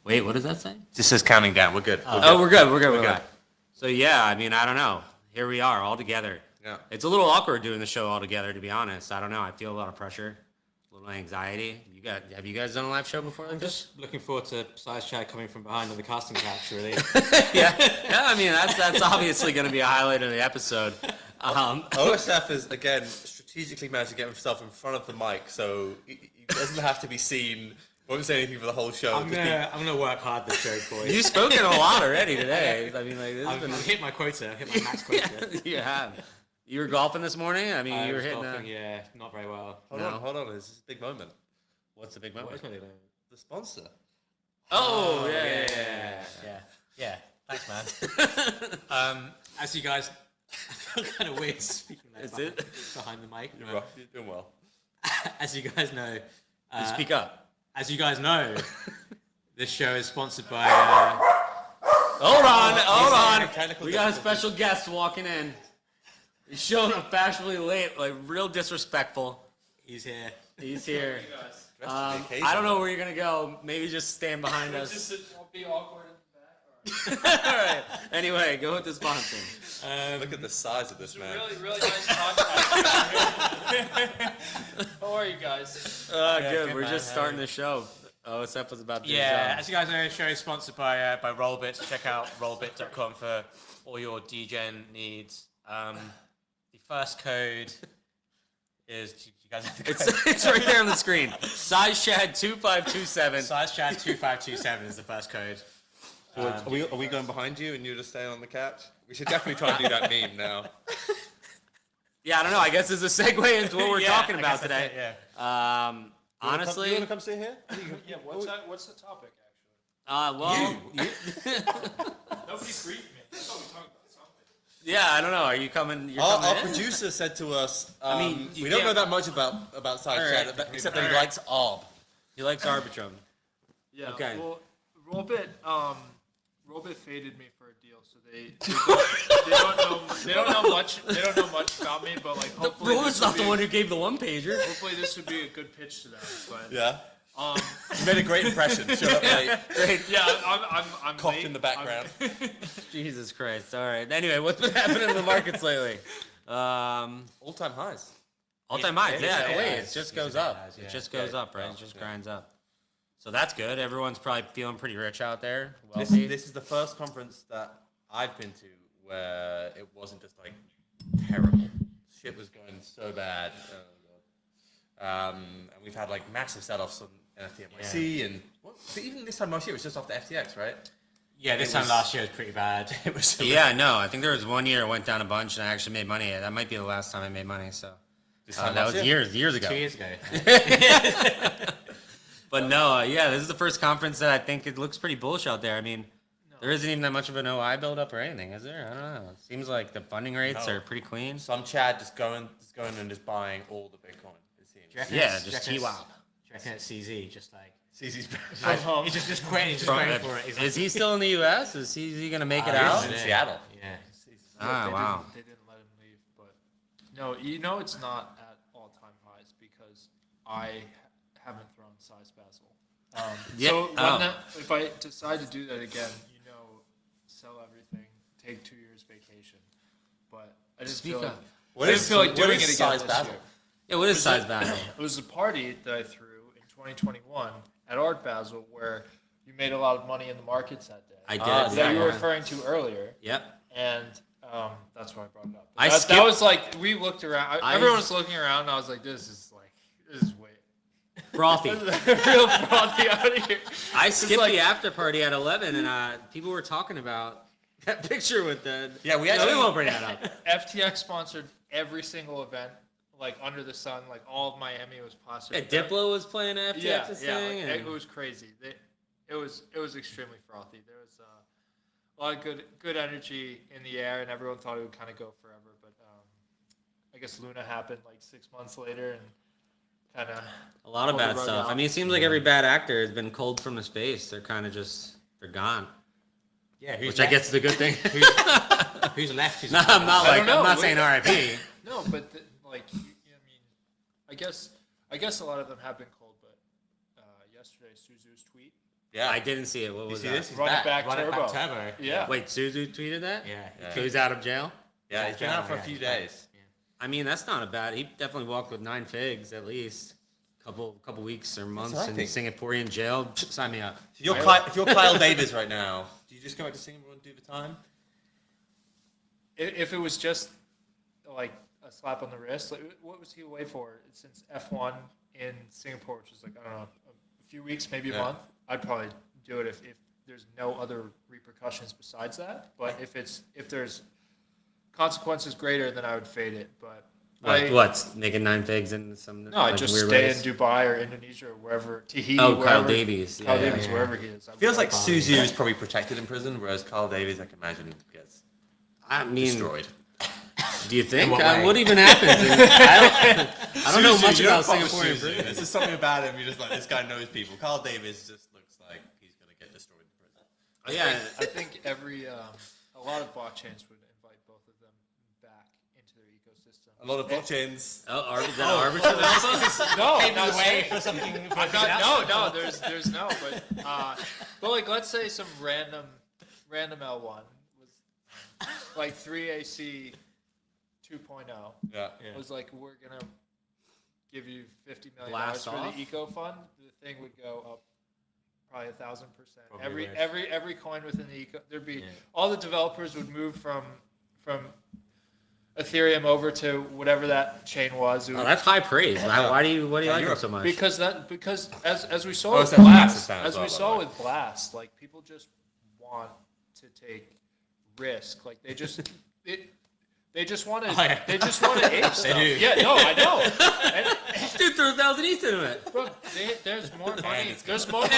Wait, what does that say? Just says counting down. We're good. We're good. We're good. So yeah, I mean, I don't know. Here we are all together. Yeah. It's a little awkward doing the show all together, to be honest. I don't know. I feel a lot of pressure, a little anxiety. Have you guys done a live show before like this? Just looking forward to SizeChad coming from behind on the casting couch, really. Yeah. I mean, that's obviously going to be a highlight of the episode. OSF is, again, strategically managed to get himself in front of the mic, so he doesn't have to be seen. Won't say anything for the whole show. I'm gonna work hard this show, boys. You've spoken a lot already today. I mean, like, I've hit my quota, hit my max quota. Yeah, you have. You were golfing this morning? I mean, you were hitting golfing, yeah, not very well. Hold on. This is a big moment. What's the big moment? What is my big moment? The sponsor. Oh, Yeah. Thanks, man. As you guys, I feel kind of weird speaking like behind the mic. You're doing well. As you guys know, speak up. As you guys know, this show is sponsored by. Hold on. We got a difficulties. special guest walking in. He's showing up fashionably late, like real disrespectful. He's here. I don't know where you're gonna go. Maybe just stand behind us. Just be awkward in the back. All right. Anyway, go with the sponsor. Look at the size of this man. Really nice podcast. How are you guys? Good. We're just starting the show. OSF was about to do his Yeah, job. as you guys know, the show is sponsored by Rollbit. Check out rollbit.com for all your DGen needs. The first code is. You guys have the code? It's right there on the screen. SizeChad 2527. SizeChad 2527 is the first code. Are we going behind you and you're just staying on the couch? We should definitely try and do that meme now. Yeah, I don't know. I guess it's a segue into what we're talking I about guess that's today. it, Honestly, you want to come sit here? Yeah, what's the topic, actually? Nobody briefed me. I thought we talked about something. Yeah, I don't know. Are you coming? You're Our coming in? producer said to us, you we don't know can't- that much about SizeChad, except that he likes ARB. He likes Arbitrum. Yeah. Okay. Well, Rollbit faded me for a deal, so they don't know much. They don't know much about me, but like hopefully Roland's not the one who gave the one pager. Hopefully this would be a good pitch to them. But Yeah. You made a great impression. Showed up late. Great. yeah, I'm Coughed late. in the background. Jesus Christ. All right. Anyway, what's been happening in the markets lately? All-time highs. All-time highs. Yeah. yeah, Wait, yeah. it just goes up. Yeah. It just goes up, right? It just grinds up. So that's good. Everyone's probably feeling pretty rich out there. This Wealthy. is the first conference that I've been to where it wasn't just like terrible. Shit was going so bad. And we've had like massive sell-offs on NFT NYC and even this time last year it was just off the FTX, right? Yeah, this time last year was pretty bad. It was. Yeah, no. I think there was 1 year it went down a bunch and I actually made money. That might be the last time I made money. So time that last was year? years ago. 2 years ago. But no, yeah, this is the first conference that I think it looks pretty bullish out there. I mean, there isn't even that much of an OI build-up or anything, is there? I don't know. It seems like the funding rates are pretty clean. Some Chad just going and just buying all the Bitcoin, it seems. Yeah, just TWAP. Do you reckon it's CZ? Just like. CZ's He's just quitting. He's just waiting for it. He's Is he still in the U.S.? Is he going to make it out? in Seattle. Yeah. Ah, wow. They didn't let him leave, but no, you know it's not at all-time highs because I haven't thrown size Basel. Yeah. So if I decide to do that again, sell everything, take 2 years vacation. But I just feel like I didn't feel like doing it again size this Basel? year. Yeah, what is size Basel? It was a party that I threw in 2021 at Art Basel where you made a lot of money in the markets that day. I did. That you were yeah. referring to earlier. Yep. And that's why I brought it up. I That skipped- was like, we looked around. Everyone was looking around, and I was like, this is way Frothy. real frothy out of here. I skipped the after party at 11, and people were talking about that picture with the... Yeah, we No, actually... we won't bring that up. FTX sponsored every single event, like under the sun. Like all of Miami was plastered. Yeah, Diplo was playing FTX's Yeah, thing. like, and... it was crazy. It was extremely frothy. There was a lot of good energy in the air, and everyone thought it would kind of go forever. But I guess Luna happened like 6 months later, and kind of A lot of pulled the bad rug stuff. out. I mean, it seems like every bad actor has been culled from the space. They're kind of they're gone. Yeah. Which I guess is a good thing. Who's left? No, I'm not I don't know. I'm not saying RIP. No, but I guess a lot of them have been cold. But yesterday, Suzu's tweet Yeah. I didn't see it. What You was see that? this? He's Run back. it back Run it turbo. back turbo. Yeah. Wait, Suzu tweeted that? Yeah. So he's out of jail? Yeah, he's been out for a few days. I mean, that's not a bad. He definitely walked with 9 figs at least. Couple weeks or months what I in think. Singaporean jail. Sign me up. So if you're Kyle Davis right now, do you just go back to Singapore and do the time? If it was just like a slap on the wrist, like, what was he away for since F1 in Singapore, which is like, I don't know, a few weeks, maybe a month? I'd probably do it if there's no other repercussions besides that. But if there's consequences greater, then I would fade it. But What's making 9 figs in some? no, I just weird stay ways? in Dubai or Indonesia or wherever. Tahiti. Oh, wherever, Kyle Davies. Kyle Yeah, Davies, yeah. wherever he is. Feels like Suzu is probably protected in prison, whereas Kyle Davis, I can imagine, gets I mean, destroyed. do you think? what way? What even happens? I don't know Suzu, much you don't about fuck with Singapore. Suzu. There's just something about him. You're just like, this guy knows people. Kyle Davis just looks like he's gonna get destroyed in prison. Yeah, I think a lot of blockchains would invite both of them back into their ecosystem. A lot of blockchains. arbiter. No, Paving not the way saying. for something. I'm not, no, there's no, but like let's say some random L1 was like 3AC 2.0 Yeah. was like, we're gonna give you $50 million Blast for off? the eco fund. The thing would go up probably 1,000%. Probably Every coin within the eco, there'd be all the developers would move from Ethereum over to whatever that chain was. It Oh, would- that's high praise. What do you like him so much? because as we saw Oh, with it's a massive Blast, fan as as well, we by saw the way. with Blast, like people just want to take risk. Like they just they just want to they just want to ape stuff. do. Yeah, no, I know. And, Dude threw 1,000 ETH into it. bro, there's more money. There's more money.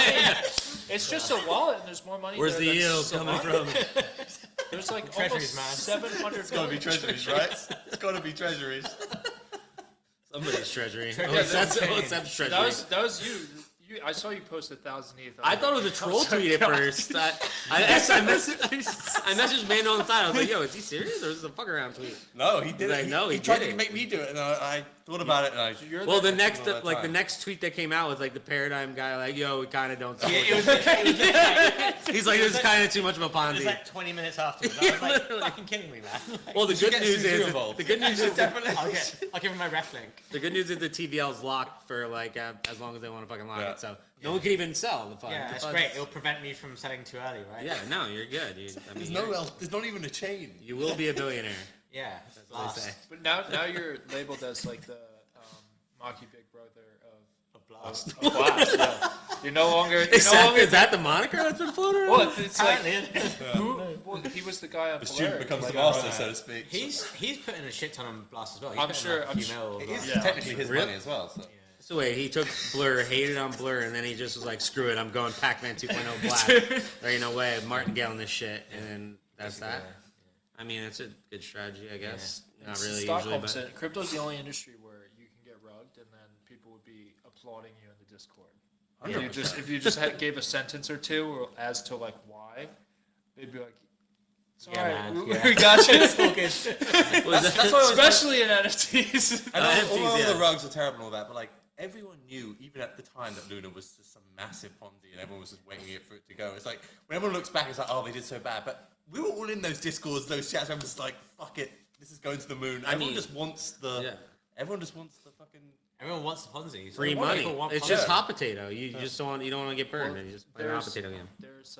It's just a wallet, and there's more money. Where's there the than yield coming from? There's like Treasuries, almost man. 700. It's gotta be treasuries, right? It's gotta be treasuries. Somebody's treasury. Yeah, That's that's treasury. That was you. I saw you post 1,000 ETH. I thought it was a troll tweet at first. I messaged Mando on the side. I was like, "Yo, is he serious or is this a fuck around tweet?" No, he did Like, it. no, he tried did to it. make me do it, and I thought about it, and I. Well, the next all that the time. next tweet that came out was like the Paradigm guy, like, "Yo, we kind of don't." Support It was this." He's like, "This is kind of too much of a It was Ponzi." like 20 minutes afterwards. I was like, Literally. fucking kidding me, man. Well, the good get news Suzu is involved. the good news is I'll give him my ref link. the good news is the TVL's locked for like as long as they want to fucking lock Yeah. it. So no one can even sell the fund. Yeah, The that's fund's- great. It'll prevent me from selling too early, right? Yeah, no, you're good. There's there's not even a chain. You will be a billionaire. Yeah. That's what they say. But now you're labeled as like the Maki Big Brother A blast. of Blast. Yeah. You're no longer. Is that the moniker that's been floating around? Well, it's like Apparently. well, he was the guy on The student Blur, becomes like, the master, so to speak. He's putting a shit ton on Blast as well. He's I'm putting sure- like a I'm few sure- mil It on is Blast. technically his Really? money as well. So. So wait, he took Blur, hated on Blur, and then he just was like, "Screw it, I'm going Pac-Man 2.0 Black." There ain't no way, Martingale on this shit, and then that's that. I mean, it's a good strategy, I guess. Not It's really usually, Stockholm but said crypto's the only industry where you can get rugged, and then people would be applauding you in the Discord. If you just gave a sentence or two or as to like why, they'd be like, "It's all Yeah, right, man, we yeah. got you." Was that- That's why I was Especially in NFTs. I know NFTs, all yeah. the rugs are terrible and all that, but like everyone knew, even at the time, that Luna was just some massive Ponzi, and everyone was just waiting for it to go. It's like when everyone looks back, it's like, oh, they did so bad, but we were all in those discords, those chats. I'm just like, fuck it, this is going to the moon. Everyone mean, just wants the. yeah. Everyone just wants the fucking. Everyone wants the Ponzi. free More money. people want It's Ponzi. just hot potato. You just don't want to get burned, Well, and you just play a hot potato game. There's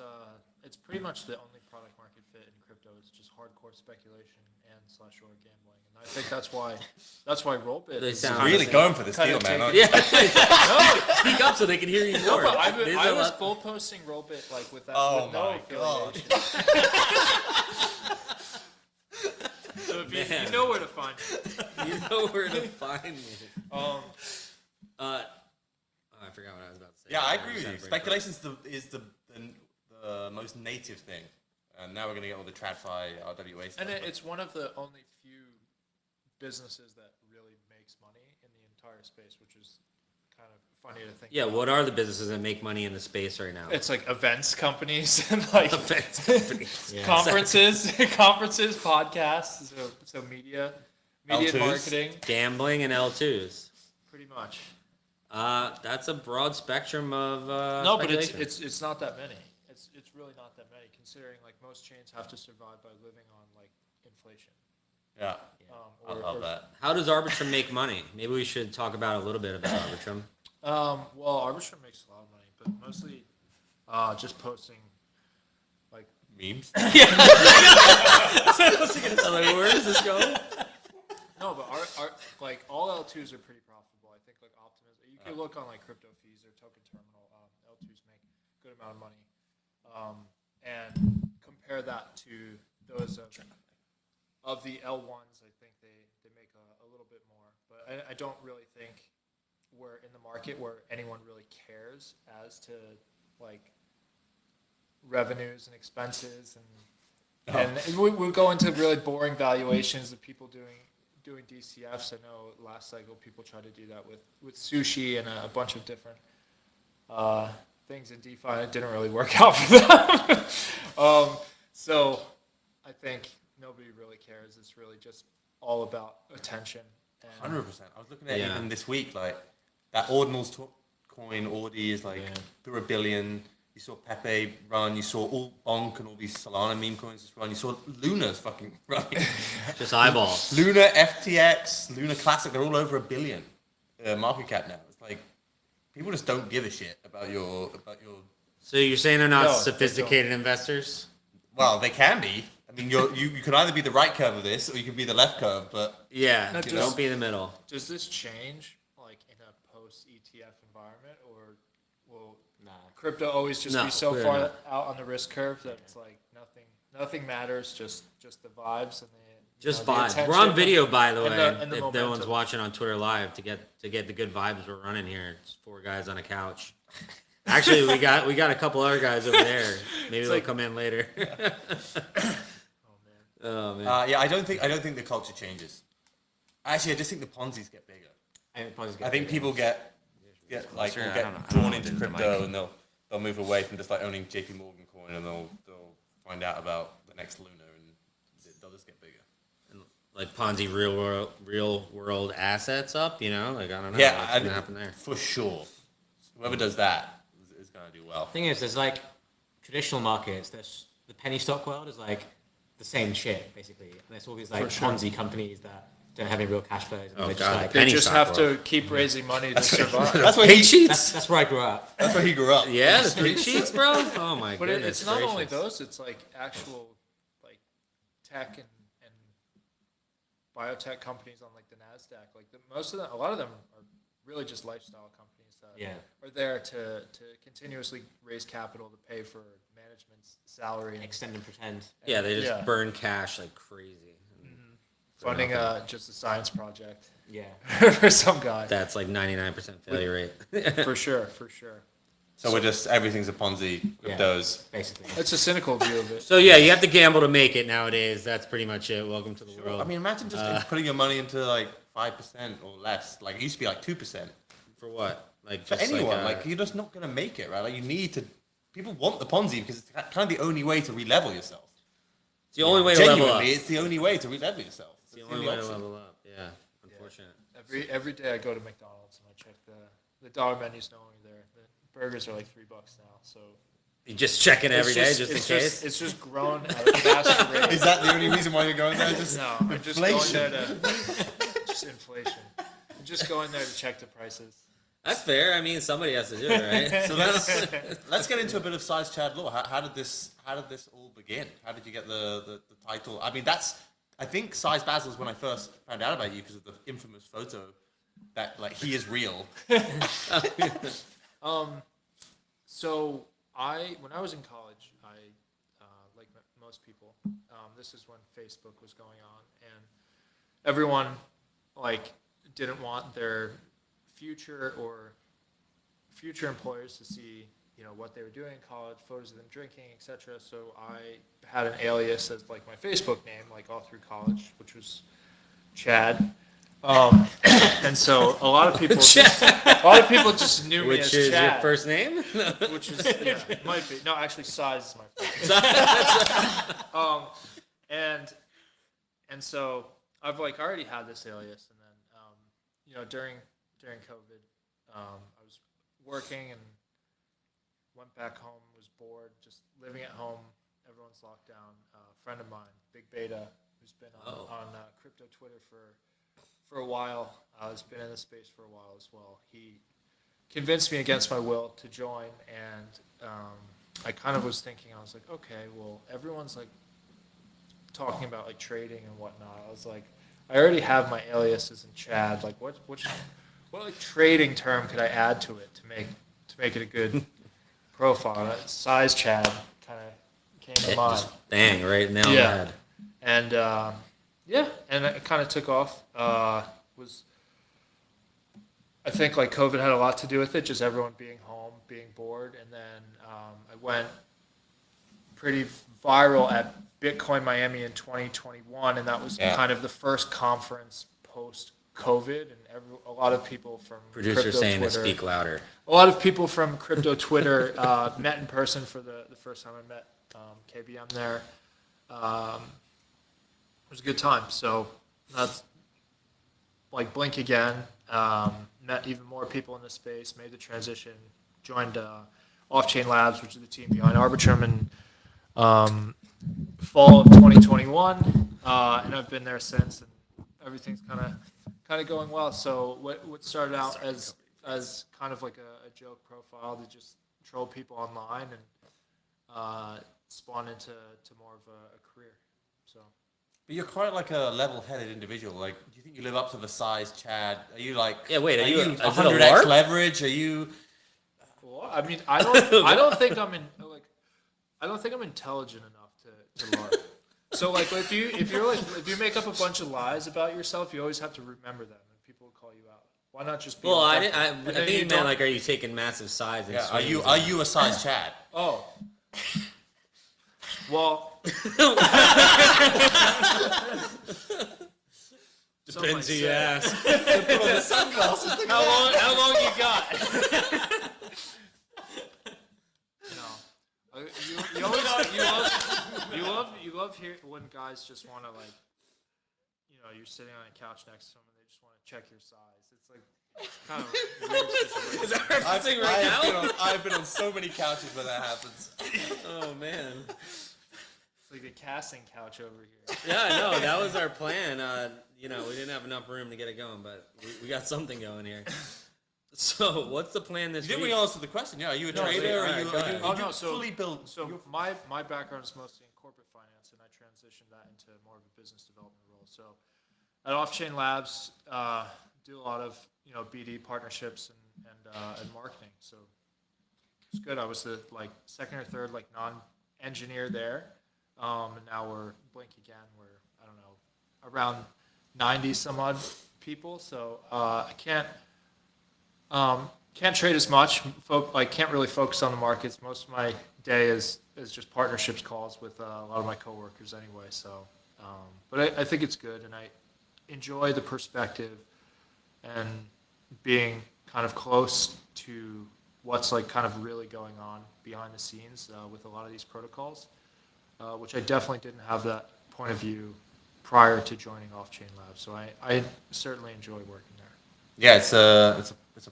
it's pretty much the only product market fit in crypto. It's just hardcore speculation and /or gambling, and I think that's why Rollbit They is sound kind of- Really going for this kind deal, of man. taking- aren't you? Yeah, speak up so they can hear you No, more. but I There's was a lot- bull posting Rollbit like with that Oh with no my God. affiliation. So if Man. you know where to find me. You know where to find me. Um, I forgot what I was about to say. Yeah, I agree with Just you. had a brain Speculation is the most native thing, and now we're gonna get all the TradFi, RWA stuff. and but- it's one of the only few businesses that really makes money in the entire space, which is kind of funny to think. Yeah, about. what are the businesses that make money in the space right now? It's like events companies and like Events companies. Yeah. conferences, podcasts, so media L2s. marketing, Gambling and L2s. pretty much. That's a broad spectrum of No, but speculation. it's not that many. It's really not that many, considering like most chains have to survive by living on like inflation. Yeah. I love that. How does Arbitrum make money? Maybe we should talk about a little bit about Arbitrum. Well, Arbitrum makes a lot of money, but mostly just posting like Memes. Like, where is this going? no, but our like all L2s are pretty profitable. I think like Optimism. You can look on like crypto fees or token terminal. L2s make a good amount of money, and compare that to those of the L1s. I think they make a little bit more, but I don't really think we're in the market where anyone really cares as to like revenues and expenses and we go into really boring valuations of people doing DCFs. I know last cycle people tried to do that with sushi and a bunch of different things in DeFi. It didn't really work out for them. So I think nobody really cares. It's really just all about attention. 100%. I was looking at it even this week, like that Ordinals coin, Audi is like through $1 billion. You saw Pepe run. You saw all Bonk and all these Solana meme coins just run. You saw Luna's fucking running. Just eyeballs. Luna, FTX, Luna Classic, they're all over $1 billion market cap now. It's like people just don't give a shit about your. So you're saying they're not No, sophisticated investors? Well, they can be. I mean, you can either be the right curve of this, or you can be the left curve. But Yeah, No, don't be in the middle. Does this change like in a post ETF environment, or will crypto always just No, be so clearly far not. out on the risk curve that it's like nothing matters, just the vibes and the Just the vibes. We're attention on video, by the and way. the- and the If no one's momentum. watching on Twitter Live to get the good vibes we're running here, it's 4 guys on a couch. Actually, we got a couple other guys over there. Maybe they'll like- come in later. Oh man. I don't think the culture changes. Actually, I just think the Ponzi's get bigger. I think people get like will get drawn into crypto and they'll move away from just like owning JP Morgan coin and they'll find out about the next Luna and they'll just get bigger. Like Ponzi real world assets up, like I don't know Yeah, what's gonna happen there. for sure. Whoever does that is going to do well. The thing is, there's like traditional markets. There's the penny stock world is like the same shit basically. And there's all these like For sure. Ponzi companies that don't have any real cash flows. And Oh, they're God. just like They Penny just stock have world. to keep raising money to survive. That's where Pink he sheets. that's where I grew up. that's where he grew up. Yeah, the pink sheets, bro. Oh my But goodness. it's not only gracious. those; it's like actual like tech and biotech companies on like the Nasdaq. Like a lot of them are really just lifestyle companies that Yeah. are there to continuously raise capital to pay for management's salary and Extend and pretend. Yeah, they just Yeah. burn cash like crazy. funding just a science project Yeah. for some guy. That's like 99% failure rate. For sure. So we're just everything's a Ponzi. Yeah. Those. Basically. It's a cynical view of it. So yeah, you have to gamble to make it nowadays. That's pretty much it. Welcome to the world. I mean, imagine just putting your money into like 5% or less. Like it used to be like 2%. For what? Like For just anyone, like, like you're just not gonna make it, right? Like you need to. People want the Ponzi because it's kind of the only way to re-level yourself. it's the only way to level up. Genuinely, it's the only way to re-level yourself. It's the only way to level up. Yeah, unfortunate. Every day I go to McDonald's and I check the dollar menu's no longer there. The burgers are like $3 now, so You just check it every day, it's just in case. it's just grown at a faster rate. Is that the only reason why you're going there? Just No, I'm just going inflation. there to just inflation. I'm just going there to check the prices. That's fair. I mean, somebody has to do it, right? So let's get into a bit of SizeChad lore. How did this all begin? How did you get the title? I mean, I think Size Basel is when I first found out about you because of the infamous photo that like he is real. So when I was in college, I like most people, this is when Facebook was going on, and everyone like didn't want their future employers to see what they were doing in college, photos of them drinking, etc. So I had an alias as like my Facebook name, like all through college, which was Chad. And so a lot of people just knew me Which as is Chad, your first name? which is might be no, actually Size is my first name. And so I've like already had this alias, and then during COVID, I was working and went back home, was bored, just living at home. Everyone's locked down. A friend of mine, Big Beta, who's been on crypto Twitter for a while, has been in the space for a while as well. He convinced me against my will to join, and I kind of was thinking, I was like, okay, well, everyone's like talking about like trading and whatnot. I was like, I already have my aliases in Chad. Like, what like trading term could I add to it to make it a good profile? SizeChad kind of came to mind. Just bang, right now. Yeah. And and it kind of took off. I think like COVID had a lot to do with it, just everyone being home, being bored, and then I went pretty viral at Bitcoin Miami in 2021, and that was kind of the first conference post-COVID, and a lot of people from Producer saying Twitter, to speak louder. A lot of people from crypto Twitter met in person for the first time. I met KBM there. It was a good time. So that's like blink again. Met even more people in the space. Made the transition. Joined Off-Chain Labs, which is the team behind Arbitrum, in fall of 2021, and I've been there since, and everything's kind of going well. So what started out as kind of like a joke profile to just troll people online, and spawned into more of a career. So. But you're quite like a level-headed individual. Like, do you think you live up to the SizeChad? Are you like? Yeah. Wait. Are you 100x leverage? Are you? Well, I mean, I don't think I'm intelligent enough to LARP. So like, if you make up a bunch of lies about yourself, you always have to remember them, and people will call you out. Why not just be? Well, I think you meant like, are you taking massive size? And are you a SizeChad? Oh. Well. Depends who you ask. How long you got? You love hearing when guys just want to, like, you're sitting on a couch next to them and they just want to check your size. It's like, it's kind of weird situation. Is that referencing right now? I've been on so many couches where that happens. Oh man. Like the casting couch over here. Yeah, I know. That was our plan. We didn't have enough room to get it going, but we got something going here. So, what's the plan this week? Didn't we answer the question? Yeah, are you a trader? Are you fully built? So my background is mostly in corporate finance, and I transitioned that into more of a business development role. So, at Off-Chain Labs, do a lot of BD partnerships and marketing. So it's good. I was the second or third non-engineer there. And now we're blink again. We're, I don't know, around 90 some odd people. So I can't trade as much. Can't really focus on the markets. Most of my day is just partnerships calls with a lot of my coworkers anyway. So, but I think it's good, and I enjoy the perspective and being kind of close to what's kind of really going on behind the scenes with a lot of these protocols. Which I definitely didn't have that point of view prior to joining Off-Chain Labs. So I certainly enjoy working there. Yeah, it's a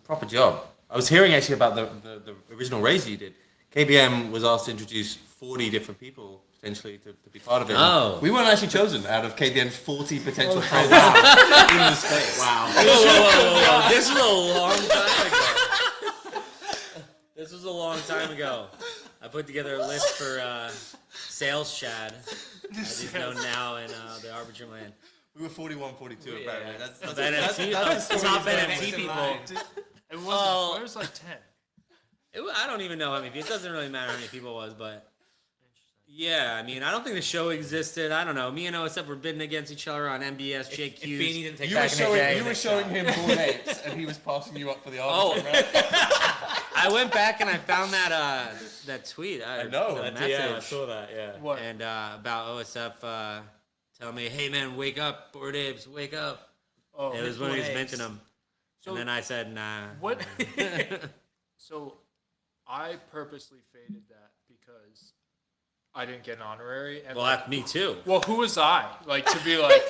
proper job. I was hearing actually about the original raise you did. KBM was asked to introduce 40 different people potentially to be part of it. Oh. We weren't actually chosen out of KBM's 40 potential traders in the space. Wow. Whoa. This was a long time ago. This was a long time ago. I put together a list for SizeChad, as he's known now in the Arbitrum land. We were 41, 42 apparently. That's top NFT people. It was like 10. I don't even know how many. It doesn't really matter how many people it was, but yeah, I mean, I don't think the show existed. I don't know. Me and OSF were bidding against each other on MBS, JQs. You were showing him Bored Apes, and he was passing you up for the Arbitrum, right? I went back and I found that tweet. I know. The message. Yeah, I saw that, yeah. What? And about OSF telling me, hey, man, wake up, Bored Apes, wake up. Oh, it was when he was minting them. So, and then I said, nah. What? So I purposely faded that because I didn't get an honorary. And Well, that's me too. well, who was I? Like to be like,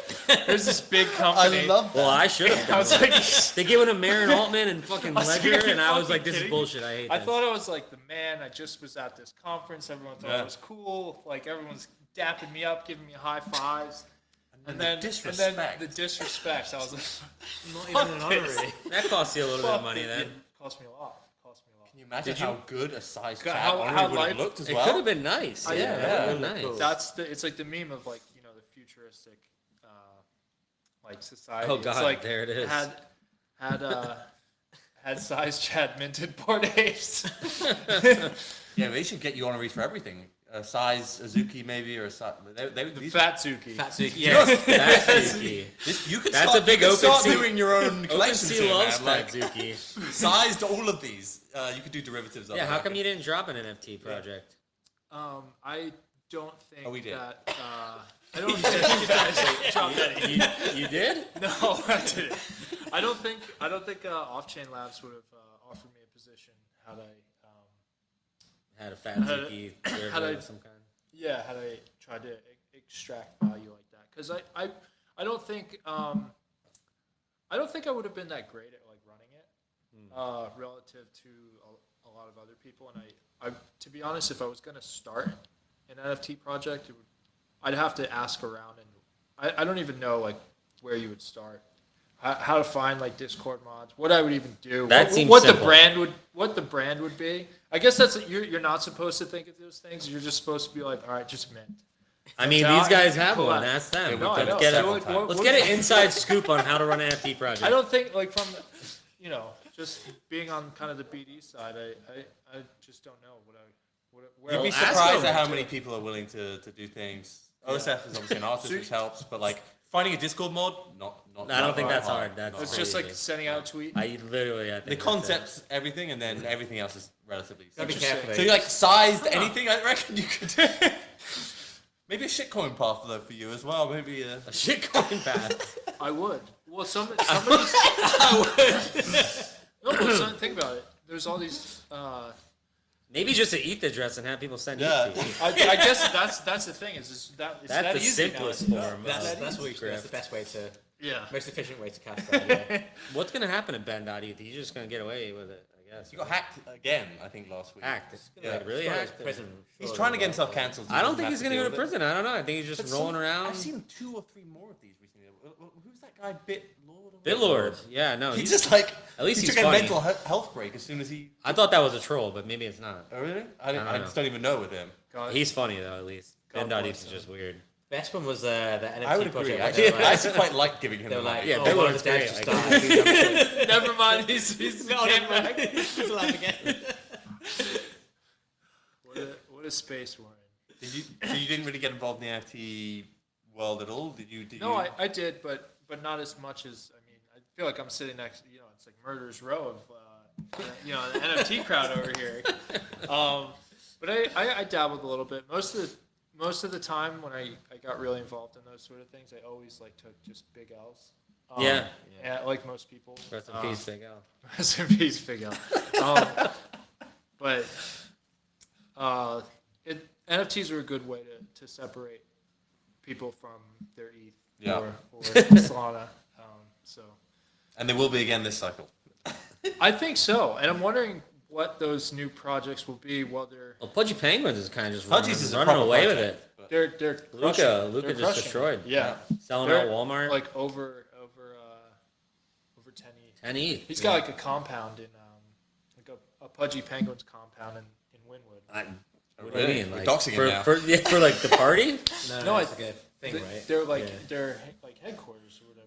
there's this big company. I love that. Well, I should have I done was that. like, They gave it to Marin Altman and fucking I was like, Ledger, are you and I was fucking like, this is kidding me? bullshit. I hate I this. thought I was like the man. I just was at this conference. Everyone thought Yeah. it was cool. Like everyone's dapping me up, giving me high fives. And then disrespect. the disrespect. I was like, Not even an honorary. That costs you a little bit of fuck money it. then. It cost me a lot. Can you imagine Did you- how good a size God, chat how honorary would life- have looked as It well? could have been nice. Oh, Yeah, yeah, that would yeah. have been Cool. nice. That's it's like the meme of like the futuristic like society. Oh, It's God, like there it is. Had SizeChad minted Bored Apes. Yeah, they should get you honoraries for everything. Size Azuki maybe or these Fatsuki. Fatsuki. Yes, that's Zuki. you could That's start, a big you could start OpenSea doing your own collections OpenSea here, loves man. Like, Fat Zuki. sized all of these. You could do derivatives of Yeah, it. how come you didn't drop an NFT project? I don't think Oh, we did. that. I don't think drop that. You did? No, I didn't. I don't think Off-Chain Labs would have offered me a position had I Had a Fat Had Zuki had derivative I- of some kind. had I tried to extract value like that, because I don't think I would have been that great at like running it relative to a lot of other people. And I to be honest, if I was going to start an NFT project, I'd have to ask around, and I don't even know like where you would start, how to find like Discord mods, what I would even do, That seems what simple. the brand would be. I guess you're not supposed to think of those things. You're just supposed to be like, all right, just mint. I mean, No, these guys have cool. one. Ask them. No, I know. Let's get, So, a, like, let's let's get an inside scoop on how to run an NFT project. I don't think like from just being on kind of the BD side, I just don't know where You'd be ask surprised them. at how many people are willing to do things. OSF is obviously an artist, which helps, but like finding a Discord mod, not. No, I don't think that's hard. That's it's pretty just like easy. sending out a tweet. I think The that's concept's everything, and then everything else is relatively. Gotta be Interesting. careful. So you like sized anything? I reckon you could. Maybe a shitcoin path though for you as well. Maybe a shitcoin path. I would. Well, somebody's. No, but think about it. There's all these. Maybe just to eat the dress and have people send Yeah. it to you. I guess that's the thing is that it's That's that the easy simplest now. form. That's of what you That's the best way to, Yeah. most efficient way to cash that. Yeah. What's gonna happen to Ben.ETH? He's just gonna get away with it, I guess. you got hacked again. I think last week. Hacked. Yeah. Like, really Probably hacked? prison. He's surely, trying to get right? himself cancelled. I don't think he's gonna go to prison. I don't know. I think he's just rolling around. I've seen 2 or 3 more of these recently. Who's that guy? Bitlord. Bitlord. Yeah, no. He just like At least he he's took funny. a mental health break as soon as he. I thought that was a troll, but maybe it's not. Oh really? I don't just don't even know with him. God, He's funny though, at least. God Ben.ETH bless is him. just weird. Best one was the NFT I would project. agree. where Actually, they were I like- actually quite like giving him they the were like, money. Yeah, oh, Bill one of was his dads great, just like- died. We jumped ship. never mind. He's No, came never back. mind. He's alive again. What a space we're in. So you didn't really get involved in the NFT world at all? Did you? No, I did, but not as much as I mean. I feel like I'm sitting next. It's like murder's row of the NFT crowd over here. But I dabbled a little bit. Most of the time when I got really involved in those sort of things, I always like took just big L's. Yeah. Like most people. Rest in peace, Big Al. Rest in peace, Big L. But NFTs are a good way to separate people from their ETH Yeah. or Solana. So And there will be again this cycle. I think so, and I'm wondering what those new projects will be. Well, Well, Pudgy Penguins is kind of just Pudgy's is a running proper away with project, it. but- they're crushing it. Luca They're just crushing destroyed. it. Yeah, Selling They're out Walmart. like over 10 ETH. 10 ETH. He's got like a compound in like a Pudgy Penguins compound in Wynwood. What do you mean? We're Like, doxing him for, now. for like the party? No, it's a good thing, right? They're like Yeah. they're like headquarters or whatever.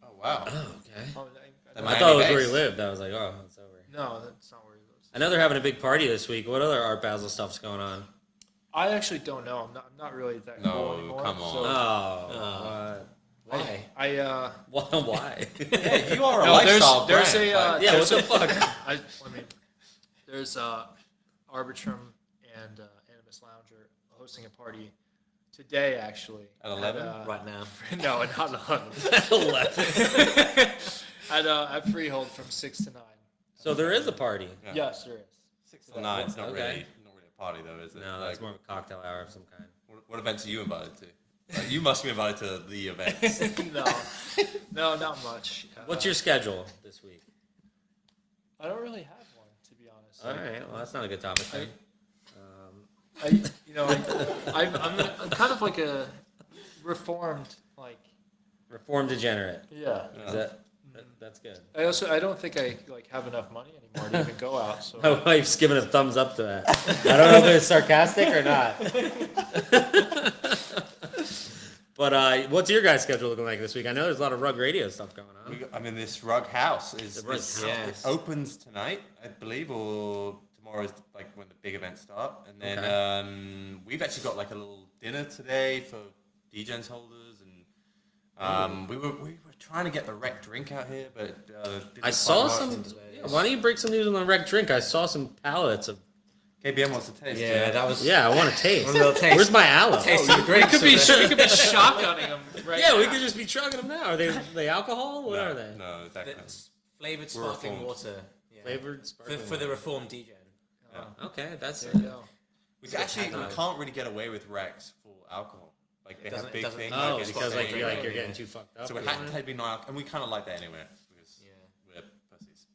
Oh wow. Oh, okay. Oh, The I Miami thought it was where base. he lived. I was like, oh, it's over. no, that's not where he lives. I know they're having a big party this week. What other Art Basel stuff's going on? I actually don't know. I'm not really that No, cool anymore. come on. So Oh, Why? why? Yeah, you are a No, lifestyle there's brand. a like- Yeah, what the fuck? I mean, there's Arbitrum and Animus Lounger hosting a party today, actually. At 11? Right now. No, not 11. 11. at Freehold from 6 to 9. So there is a party. Yeah. Yes, there is. 6 to 9. It's not Okay. really a party though, is it? No, that's more of a cocktail hour of some kind. What events are you invited to? You must be invited to the events. No, not much. What's your schedule this week? I don't really have one, to be honest. All right, well, that's not a good topic then. I'm kind of like a reformed, like. Reformed degenerate. Yeah. Is that's good. I don't think I like have enough money anymore to even go out. So. My wife's giving a thumbs up to that. I don't know if it's sarcastic or not. But what's your guys' schedule looking like this week? I know there's a lot of Rug Radio stuff going on. This Rug House is The Rug is- House. it opens tonight, I believe, or tomorrow is like when the big events start. And then Okay. we've actually got like a little dinner today for DGens holders, and we were trying to get the Rekt drink out here, but didn't I quite saw work. some. Yeah, why don't you break some news on the Rekt drink? I saw some pallets of. KBM wants to taste. Yeah, that was. Yeah, I want to taste. One little taste. Where's my aloe? Taste Oh, of the grapes. we could be shotgunning them right yeah, now. we could just be chugging them now. Are they alcohol? What No, are they? No, exactly. That's flavored We're sparkling reformed. water. Yeah. Flavored sparkling. For the reformed DJ. Okay, that's There you go. We can't really get away with Rekt for alcohol. Like they have It big doesn't- things. Oh, it's because got like things you're in it. getting too fucked up. So it had to be non-alcohol, and we kind of like that anyway because we're pussies.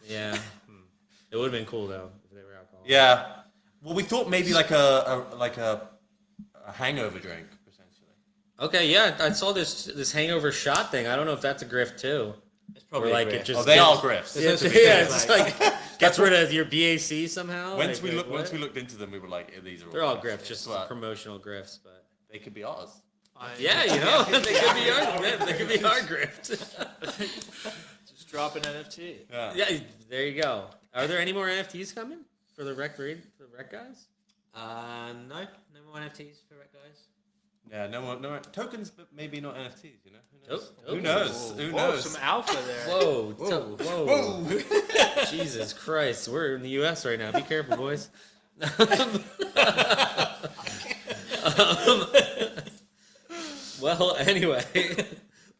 Yeah, it would have been cool though if they were alcohol. Yeah. Well, we thought maybe like a hangover drink, essentially. Okay, yeah, I saw this hangover shot thing. I don't know if that's a grift too. It's probably Or like great. it just They gets- are grifts. Yeah, There's no yeah, such it's thing like gets rid of your BAC somehow. Once like, what? once we looked into them, we were like, these are all They're all grifts. grifts, just But promotional grifts, but they could be ours. yeah, you know, they could be our, they could be our grift. Just drop an NFT. Yeah. Yeah, there you go. Are there any more NFTs coming for the Rekt guys? No more NFTs for Rekt guys. Yeah. No more tokens, but maybe not NFTs. You know. Nope. Who knows? Who Whoa, knows? some alpha there. Whoa. Jesus Christ, we're in the U.S. right now. Be careful, boys. Well, anyway,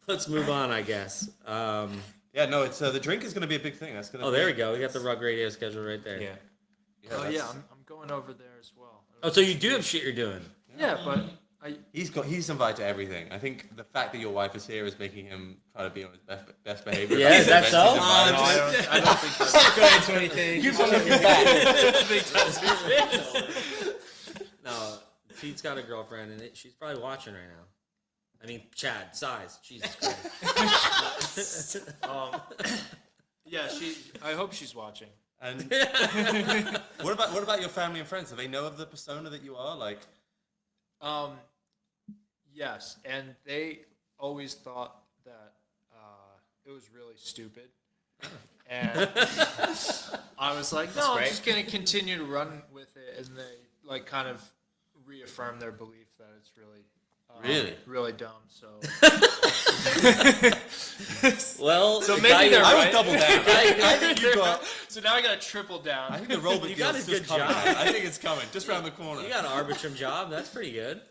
let's move on, I guess. Yeah. No. It's the drink is going to be a big thing. That's going to. Oh, there we go. We got the Rug Radio schedule right there. Yeah. Oh that's- yeah, I'm going over there as well. Oh, so you do have shit you're doing. Yeah, but He's invited to everything. I think the fact that your wife is here is making him try to be on his best behavior. Yeah, is that so? no, I don't think that's Not going into anything. No, Pete's got a girlfriend, and she's probably watching right now. I mean, Chad, size, Jesus Christ. yeah, I hope she's watching. And what about your family and friends? Do they know of the persona that you are? Like, Yes, and they always thought that it was really stupid. And I was like, no, I'm great. just going to continue to run with it. And they like kind of reaffirmed their belief that it's really dumb. So Well, So the maybe guy- they're I right. would double down. I think you got. so now I got to triple down. I think the Robert You got deal's a just good coming. job. Man. I think it's coming, just around the corner. You got an Arbitrum job. That's pretty good.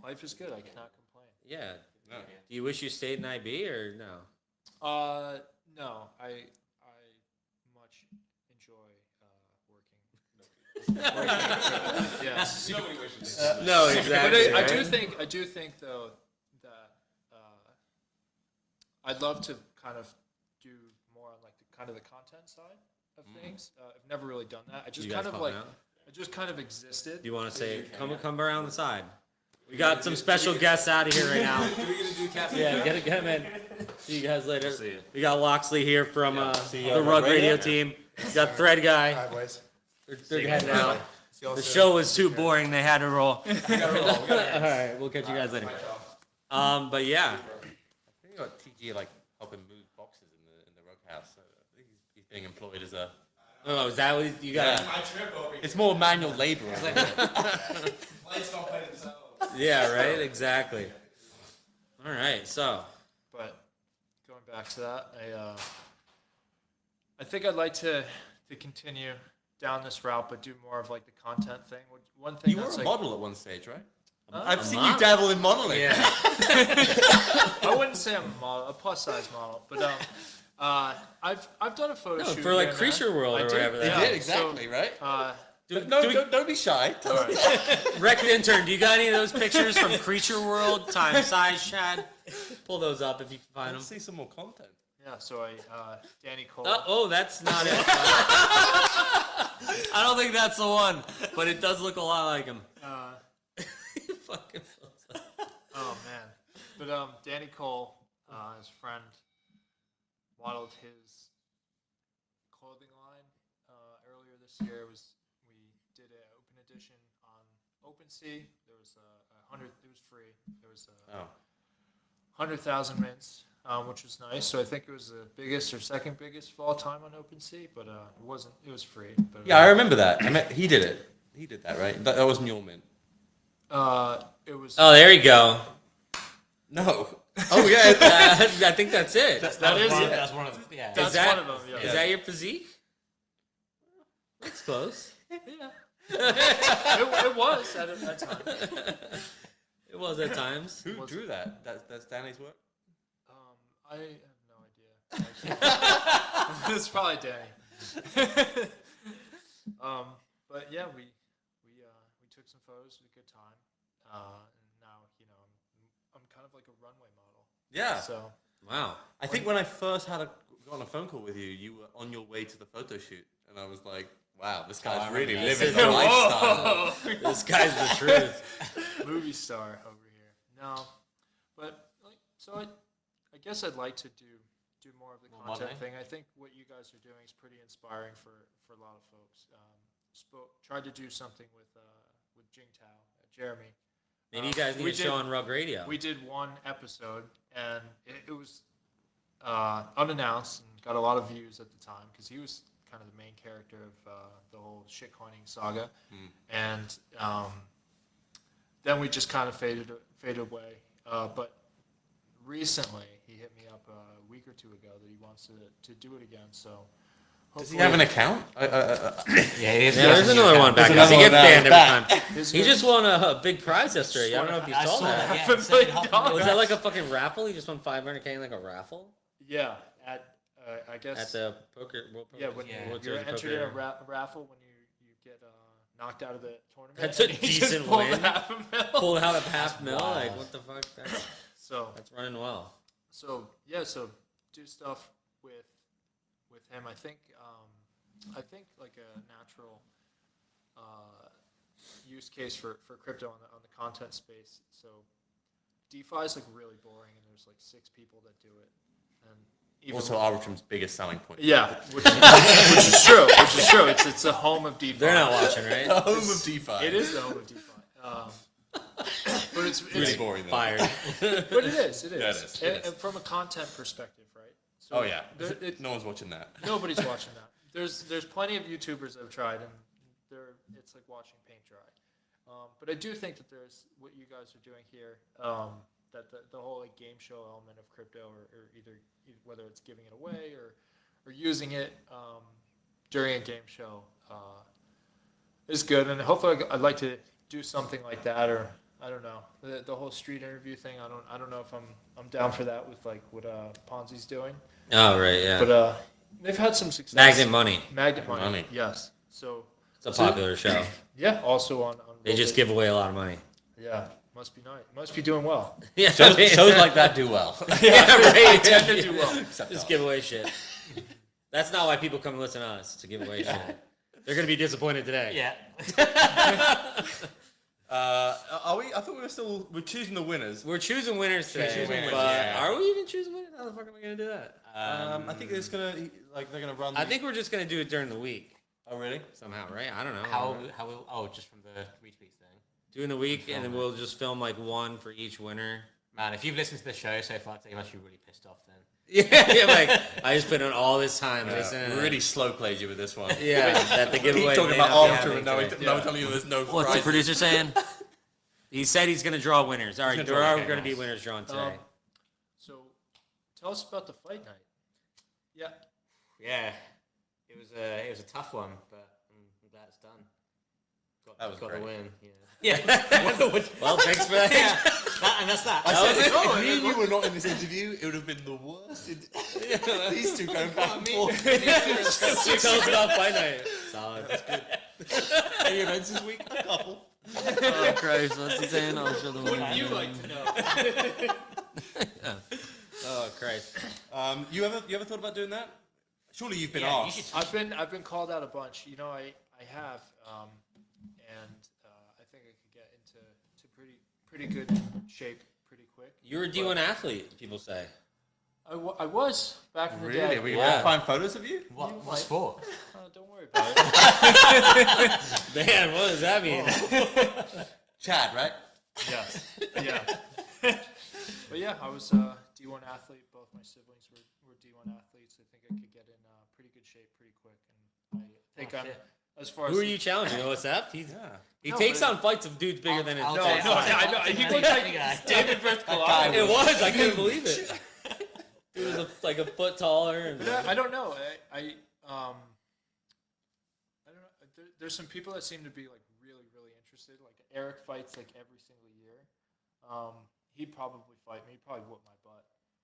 Life is good. I cannot complain. Yeah. No. Do you wish you stayed in IB or no? No, I much enjoy working. Yeah. Nobody wishes. No, But exactly. I do think though that I'd love to kind of do more on like the kind of the content side of things. I've never really done that. I just You guys kind of help like out? I just kind of existed. Do you want to say, come around the side? We got some special guests out of here right now. Yeah, get them in. See you guys later. See you. We got Loxley here from See you the on Rug Rug Radio Radio. team. We got Thread Guy. Hi, boys. They're heading out. The show was too boring. They had to roll. All right, we'll catch you guys later. But yeah, I think you got TG like helping move boxes in the Rug House. So I think he's being employed as a. oh, is that what you got? Yeah. It's more manual labor. Yeah, right. Exactly. All right, so But going back to that, I think I'd like to continue down this route, but do more of like the content thing. One thing You were that's a like model at one stage, right? Huh? I've seen you dabble in modeling. yeah, I wouldn't say I'm a model, a plus size model, but I've done a photo no, shoot for like here and Creature there. World I or did, whatever. You that did is. exactly, right? Don't be shy. Tell us. Rekt intern, do you got any of those pictures from Creature World times SizeChad? Pull those up if you can find them. Let's see some more content. Yeah, so Danny Cole. Oh, that's not it. I don't think that's the one, but it does look a lot like him. Fucking. Oh man, but Danny Cole, his friend, modeled his clothing line earlier this year. We did an open edition on OpenSea. There was 100. It was free. There was 100,000 mints. Which was nice. So I think it was the biggest or second biggest of all time on OpenSea, but it wasn't. It was free. But, Yeah, I remember that. He did it. He did that, right? That wasn't your mint. It was. Oh, there you go. No. Oh yeah. I think that's it. That's one one of of them. Yeah. That's that- one of them. Yeah. Is that your physique? It's close. Yeah. it was at that time. It was at times. Who drew that? That's Danny's work. I have no idea. It's probably Danny. But yeah, we took some photos. We had a good time. And now I'm kind of like a runway model. Yeah. So Wow. I think when I first got on a phone call with you, you were on your way to the photo shoot, and I was like, "Wow, this guy's really living the lifestyle." This guy's the truth. movie star over here. No, but I guess I'd like to do more of the content thing. I think what you guys are doing is pretty inspiring for a lot of folks. Tried to do something with Jingtao, Jeremy. Maybe you guys need to show on Rekt Radio. We did one episode, and it was unannounced and got a lot of views at the time because he was kind of the main character of the whole shitcoining saga. And then we just kind of faded away. But recently, he hit me up a week or two ago that he wants to do it again. So Does he have an account? Yeah, there's another one back There's up. He another gets one banned now. every time. He just won a big prize yesterday. I don't know if you saw that. Yeah, $500,000. $7.5 Was that like a fucking raffle? He just won $500K in like a raffle Yeah, at I guess at the poker. World Poker. yeah when World you're Series of entered in a Poker. raffle when you get knocked out of the tournament. That's a and he just decent pulled win. $500,000. Pulled out a half mil. Like what the fuck? That's running well. So do stuff with him. I think like a natural use case for crypto on the content space. So DeFi is like really boring, and there's like 6 people that do it, and even Also, Arbitrum's biggest selling point. yeah, which is true. It's the home of DeFi. They're not watching, right? The home of DeFi. It is the home of DeFi. But it's really boring. Though. Fired. But it is. Yeah, it is. And from a content perspective, right? So Oh yeah. there- No one's watching that. nobody's watching that. There's plenty of YouTubers that have tried, and it's like watching paint dry. But I do think that there's what you guys are doing here. That the whole like game show element of crypto, or either whether it's giving it away or using it during a game show, is good. And hopefully, I'd like to do something like that, or I don't know, the whole street interview thing. I don't know if I'm down for that with like what Ponzi's doing. Oh right, yeah. But they've had some success. Magnet Money. Magnet Money. Money. Yes. So It's a popular show. yeah. Also on They just give away a lot of money. Yeah. Must be nice. Must be doing well. Yeah, Shows like that do well. yeah, right. Tend to do well. Just give away shit. That's not why people come and listen to us, to give away shit. They're gonna be disappointed today. Yeah. Are we? I thought we're choosing the winners. We're choosing winners today. choosing winners, but yeah. are we even choosing winners? How the fuck are we gonna do that? I think they're gonna run. I think we're just gonna do it during the week Oh really? somehow, right? I don't know. How will? Oh, just from the retweets thing. During the week, and then we'll just film like one for each winner. Man, if you've listened to the show so far, you must be really pissed off then. Yeah, like I just put in all this time listening. We really slow played you with this one. Yeah, that the giveaway. Keep talking may about not be Arbitrum, happening and today. now we're telling you there's no What's the prizes. producer saying? He said he's gonna draw winners. All right, gonna there draw, are okay, gonna be nice. winners drawn today. So tell us about the fight night. Yeah. Yeah, it was a tough one, but I'm glad it's done. That was got great. the win. Yeah. Well, thanks for that. And that's that. I That said, was if me and you were not in this interview, it would have been the worst. These two going back and forth. Tell us about fight night. Solid. That's good. Any events this week? A couple. Oh Christ, what's he saying? I'll show them. Wouldn't you like to know? Oh Christ. You ever thought about doing that? Surely you've been Yeah, you asked. should- I've been called out a bunch. You know, I have, and I think I could get into pretty good shape pretty quick. You're a D1 athlete, people say. I was back in the Really? day. Are we Yeah. gonna find photos of you? What sport? Don't worry about it. Man, what does that mean? Chad, right? Yeah. But yeah, I was a D1 athlete. Both my siblings were D1 athletes. I think I could get in pretty good shape pretty quick. And I think I'm, as far Who as... are you challenging? OSF? He No, takes but- on fights of dudes bigger than his. I'll No, take- I know. He looks like David versus Goliath. It was. I couldn't believe it. Dude was like a foot taller. And But I don't know. I don't know. There's some people that seem to be like really interested. Like Eric fights like every single year. He'd probably fight me. He'd probably whoop my butt.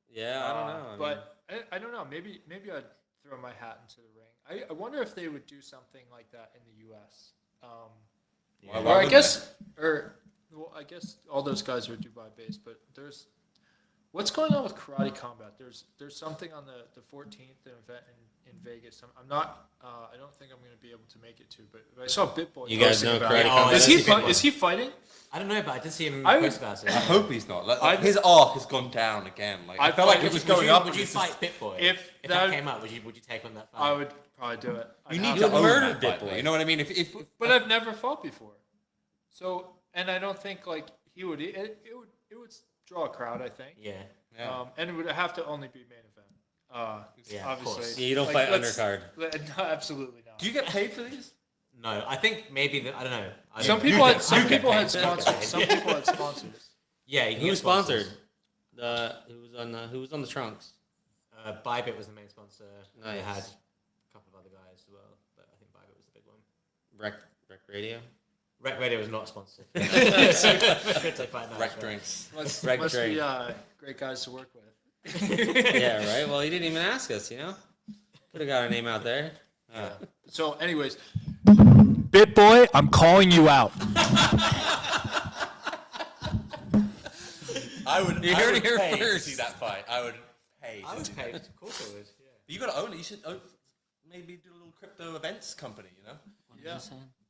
yeah, I don't know. But I don't know. Maybe I'd throw my hat into the ring. I wonder if they would do something like that in the U.S. Why Or I would guess, I guess all those guys are Dubai based. But there's what's going on with karate combat. There's something on the 14th event in Vegas. I'm not. I don't think I'm going to be able to make it to. But I saw BitBoy. You guys posting know about karate it. combat? Is he fighting? I don't know, but I did see him I would- post about it. I hope he's not. Like, his arc has gone down again. Like, I I'd felt like fight- it was Would going you, up. would you and it's just- fight Bitboy? If that that- came up, would you take on that fight? I would probably do it. You I'd need have to to own murder that fight, Bitboy. though. You know what I mean? If But I've never fought before, so and I don't think like he would. It would draw a crowd, I think. Yeah. yeah. And it would have to only be main event. Yeah, of obviously. course. Yeah, you don't fight undercard. No, absolutely not. do you get paid for these? No, I think maybe I don't know. Some don't- people you had get- some you get people had paid. sponsors. Some people had sponsors. Yeah, you can Who get sponsored? sponsors. Who was on the trunks? Bybit was the main sponsor. They Nice. had a couple of other guys as well, but I think Bybit was the big one. Rekt Radio. Rekt Radio was not sponsored. Crypto Fight Night, Rec but- drinks. Must Reg be Drake. great guys to work with. Yeah, right. Well, he didn't even ask us. You know, could have got our name out there. So, anyways, BitBoy, I'm calling you out. I would. You I heard would it here pay first. to see that fight. I would pay. I to was see paid. that. Of course I would. Yeah. You got to own it. You should maybe do a little crypto events company. You know. Yeah.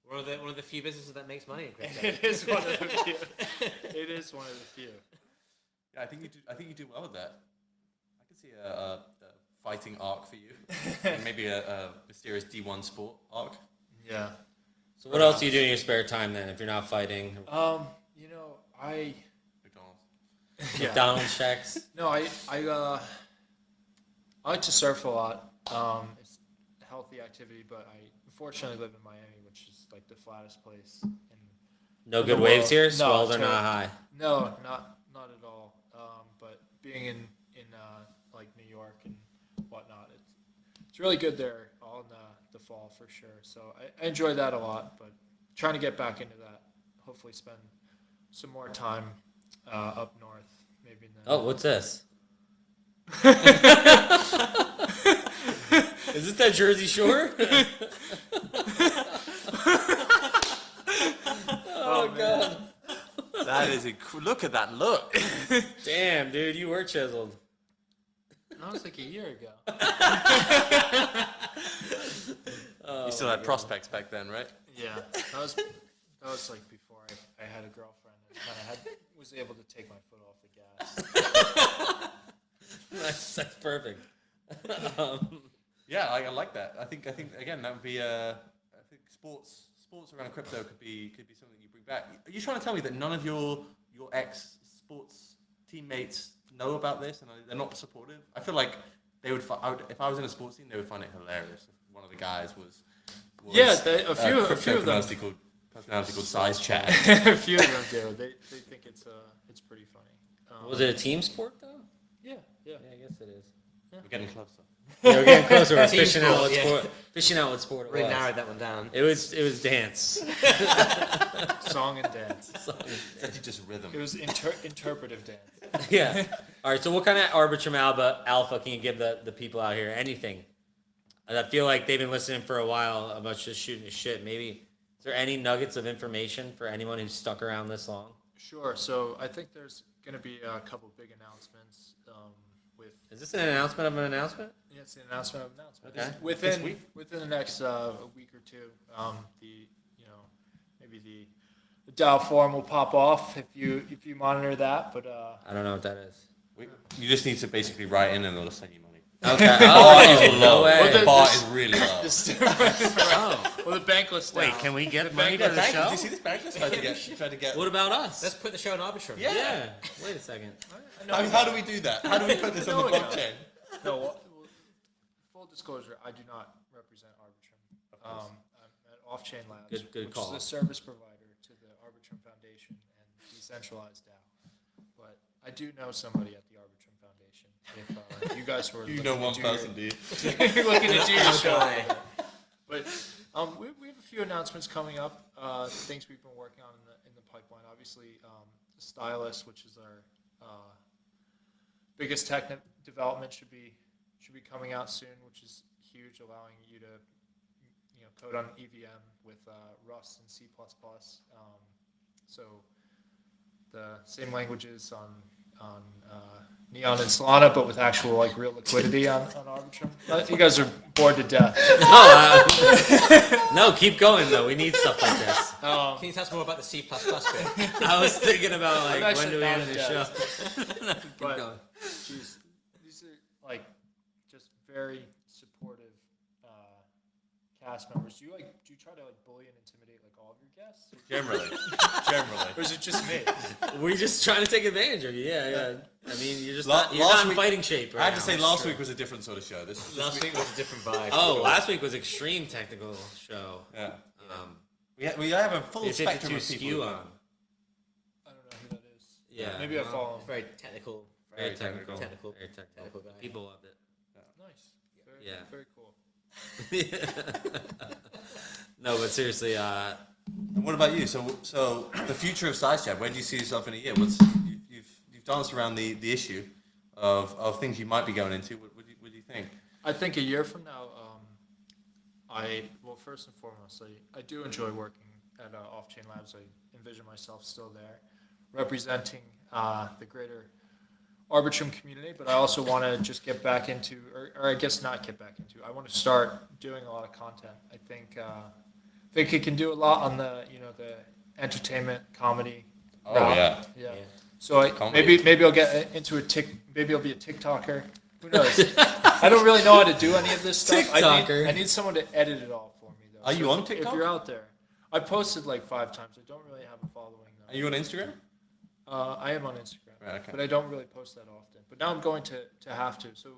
One of the few businesses that makes money in crypto. It is one of the few. It is one of the few. Yeah, I think you do well with that. I could see a fighting arc for you, and maybe a mysterious D1 sport arc. Yeah. So what else do you do in your spare time then, if you're not fighting? You know, I McDonald's. McDonald's checks. No, I like to surf a lot. It's a healthy activity, but I unfortunately live in Miami, which is like the flattest place. No The good waves world. here. No, Swells are terrible. not high. No, not at all. But being in like New York and whatnot, it's really good there all in the fall for sure. So I enjoy that a lot, but trying to get back into that. Hopefully, spend some more time up north, maybe in the. Oh, what's this? Is this that Jersey Shore? Oh god! That is look at that look. Damn, dude, you were chiseled. That was like a year ago. You still had prospects back then, right? Yeah, that was like before I had a girlfriend. I kind of was able to take my foot off the gas. That's perfect. Yeah, I like that. I think again that would be I think sports around crypto could be something you bring back. Are you trying to tell me that none of your ex sports teammates know about this and they're not supportive? I feel like they would. If I was in a sports team, they would find it hilarious if one of the guys was Yeah, a few of them. personality called SizeChad. A few of them do. They think it's pretty funny. Was it a team sport though? Yeah. Yeah, I guess it is. We're getting closer. Yeah, we're getting closer. We're Team fishing out sport, what yeah. sport. Fishing out what sport it Really was. narrowed that one down. It was dance. Song and dance. It's actually just rhythm. It was interpretive dance. Yeah. All right. So, what kind of Arbitrum Alpha can you give the people out here? Anything. I feel like they've been listening for a while about just shooting the shit. Maybe Is there any nuggets of information for anyone who's stuck around this long? Sure. So I think there's going to be a couple big announcements. Is this an announcement of an announcement? Yeah, it's an announcement of an announcement. Okay. Within the next week or two, maybe the Dow form will pop off if you monitor that. But I don't know what that is. You just need to basically write in and it'll send you money. Okay. Oh, no way. The bar is really low. Well, the bankless. Wait, can we get money for the show? Did you see this bankless? Tried to get. What about us? Let's put the show in Arbitrum. Yeah. Wait a second. I mean, how do we do that? How do we put this on the blockchain? No, full disclosure, I do not represent Arbitrum. I'm at Off-Chain Labs, Good call. which is a service provider to the Arbitrum Foundation and decentralized DAO. But I do know somebody at the Arbitrum Foundation. If you guys were You know one person, do you? looking to do your show. But we have a few announcements coming up. Things we've been working on in the pipeline. Obviously, the Stylus, which is our biggest tech development, should be coming out soon, which is huge, allowing you to code on EVM with Rust and C++. So the same languages on Neon and Solana, but with actual real liquidity on Arbitrum. You guys are bored to death. No, keep going though. We need stuff like this. Can you tell us more about the C++ bit? I was thinking about I'm when actually do we not end in the show? debt. No, keep But going. geez, these are just very supportive cast members. Do you try to bully and intimidate all of your guests? Generally. Or is it just me? We're just trying to take advantage of you. Yeah. I mean, you're just La- you're last not in week- fighting shape right I have to now. say, last week was a different sort of show. This Last week was a different vibe. Oh, last week was extreme technical show. Yeah. We have a full It's spectrum 52 of people. skew who on. go. I don't know who that is. Yeah. Maybe I follow him. Very technical. Very technical. Technical. Very technical. Technical guy. People loved it. Nice. Yeah. Very cool. No, but seriously, And what about you? So the future of SizeChad, where do you see yourself in a year? You've danced around the issue of things you might be going into. What do you think? I think a year from now, first and foremost, I do enjoy working at Off-Chain Labs. I envision myself still there, representing the greater Arbitrum community, but I also want to just get back into, or I guess not get back into, I want to start doing a lot of content. I think it can do a lot on the entertainment, comedy. Oh, yeah. So Comedy. maybe I'll get into maybe I'll be a TikToker. Who knows? I don't really know how to do any of this stuff. TikToker. I need someone to edit it all for me, though. Are you on If TikTok? you're out there, I posted 5 times. I don't really have a following though. Are you on Instagram? I am on Instagram, Right, okay. but I don't really post that often. But now I'm going to have to. So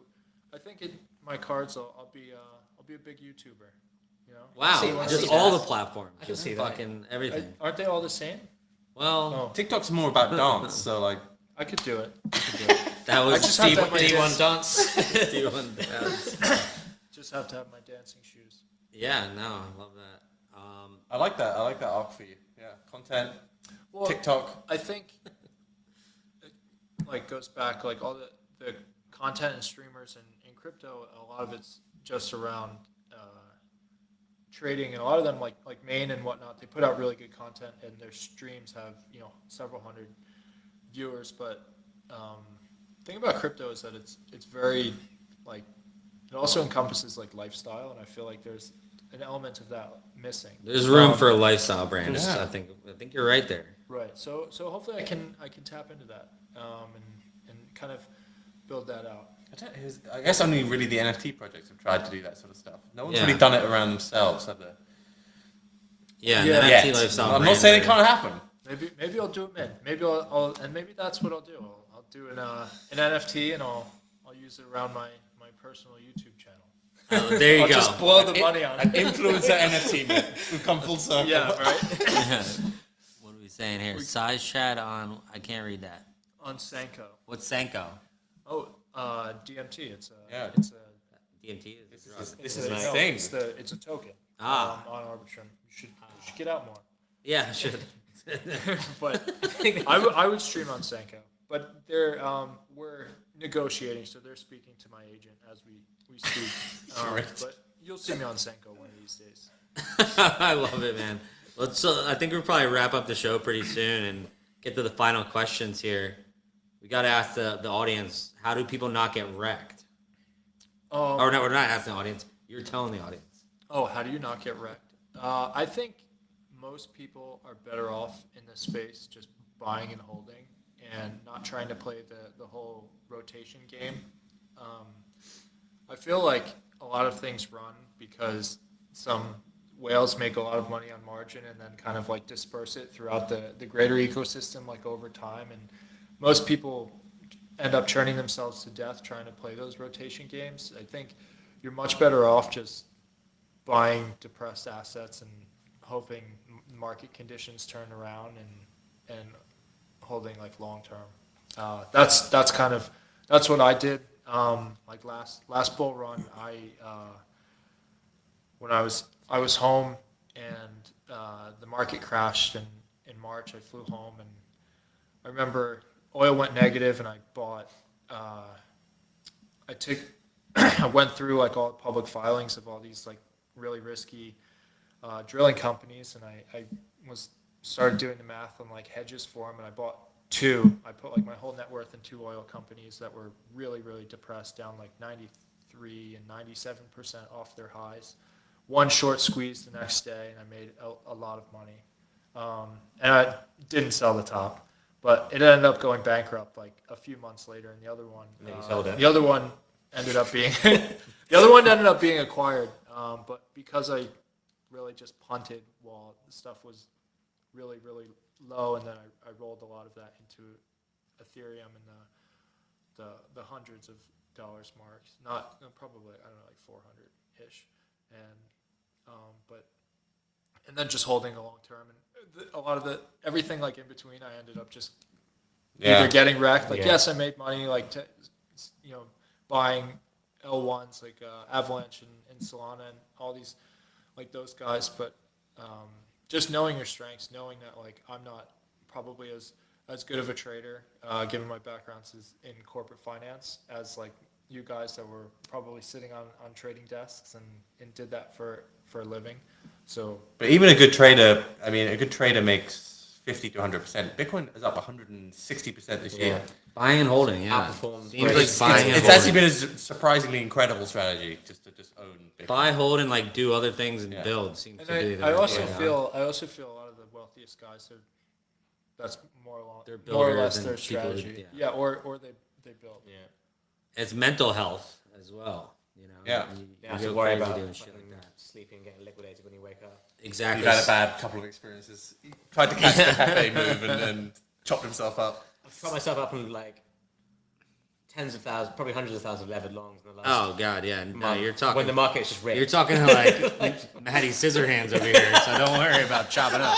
I think in my cards, I'll be a big YouTuber. wow, see just that. all the platforms, I can just see that. fucking everything. Aren't they all the same? Well, Oh, TikTok's more about dance, so I could do it. that I was just have to have my D1 dance. D1 dance. Just have to have my dancing shoes. Yeah, no, I love that. I like that. I like that arc for you. Yeah, content, Well, TikTok. I think it goes back all the content and streamers in crypto. A lot of it's just around trading, and a lot of them like Maine and whatnot. They put out really good content, and their streams have several hundred viewers. But the thing about crypto is that it's very it also encompasses lifestyle, and I feel like there's an element of that missing. There's room for lifestyle brands. Yeah. I think you're right there. Right. So hopefully I can tap into that and kind of build that out. I guess only really the NFT projects have tried to do that sort of stuff. No one's Yeah. really done it around themselves, have they? Yeah, Yeah. the Yet. NFT lifestyle. I'm not brand, saying it right? can't happen. Maybe I'll do it mid. Maybe I'll and maybe that's what I'll do. I'll do an NFT and I'll use it around my personal YouTube channel. Oh, there you I'll go. just blow the money on An it. influencer NFT, mate. We've come full circle. Yeah, right. What are we saying here? SizeChad on. I can't read that. On Sanko. What's Sanko? Oh, DMT. It's a Yeah. it's a DMT is. This is it's this a, is no, a thing. It's a token. Ah. On Arbitrum. You should get out more. Yeah, I should. But I would stream on Sanko. But we're negotiating, so they're speaking to my agent as we speak. Great. But you'll see me on Sanko one of these days. I love it, man. Let's. I think we'll probably wrap up the show pretty soon and get to the final questions here. We got to ask the audience: how do people not get wrecked? Or no, we're not asking the audience. You're telling the audience. Oh, how do you not get wrecked? I think most people are better off in this space just buying and holding and not trying to play the whole rotation game. I feel like a lot of things run because some whales make a lot of money on margin and then kind of like disperse it throughout the greater ecosystem like over time. And most people end up churning themselves to death trying to play those rotation games. I think you're much better off just buying depressed assets and hoping market conditions turn around and holding like long term. That's what I did. Like last bull run, when I was home and the market crashed in March. I flew home and I remember oil went negative and I bought. I went through like all the public filings of all these like really risky drilling companies, and I started doing the math on like hedges for them, and I bought two. I put like my whole net worth in two oil companies that were really, really depressed, down like 93 and 97% off their highs. One short squeeze the next day, and I made a lot of money. And I didn't sell the top, but it ended up going bankrupt like a few months later. And the other one, the other one ended up being acquired. But because I really just punted while the stuff was really, really low, and then I rolled a lot of that into Ethereum and the hundreds of dollars marks. Not probably, I don't know, like 400 ish, and then just holding a long term, and a lot of everything like in between, I ended up just either getting wrecked. Like yes, I made money like buying L1s like Avalanche and Solana and all these like those guys, but just knowing your strengths, knowing that like I'm not probably as good of a trader, given my backgrounds is in corporate finance, as like you guys that were probably sitting on trading desks and did that for a living. So, but even a good trader, I mean, a good trader makes 50 to 100%. Bitcoin is up 160% this year. Buying and holding, yeah. Outperforms. Seems like buying and it's holding. actually been a surprisingly incredible strategy just to own Bitcoin. Buy, hold, and like do other things and build. Seems and to be the I also way. feel a lot of the wealthiest guys that's more They're or builders less and their people who- strategy. yeah. Or they build. Yeah. It's mental health as well. You know. Yeah. You have go to worry crazy about doing shit like that. sleeping and getting liquidated when you wake up. Exactly. He's had a bad couple of experiences. He tried to catch the Pepe move and then chopped himself up. I've caught myself up in like tens of thousands, probably hundreds of thousands of levered longs in the last Oh god, yeah. No, month, you're talking when the market's just ripped. You're talking to like Matty Scissorhands over here, so don't worry about chopping up.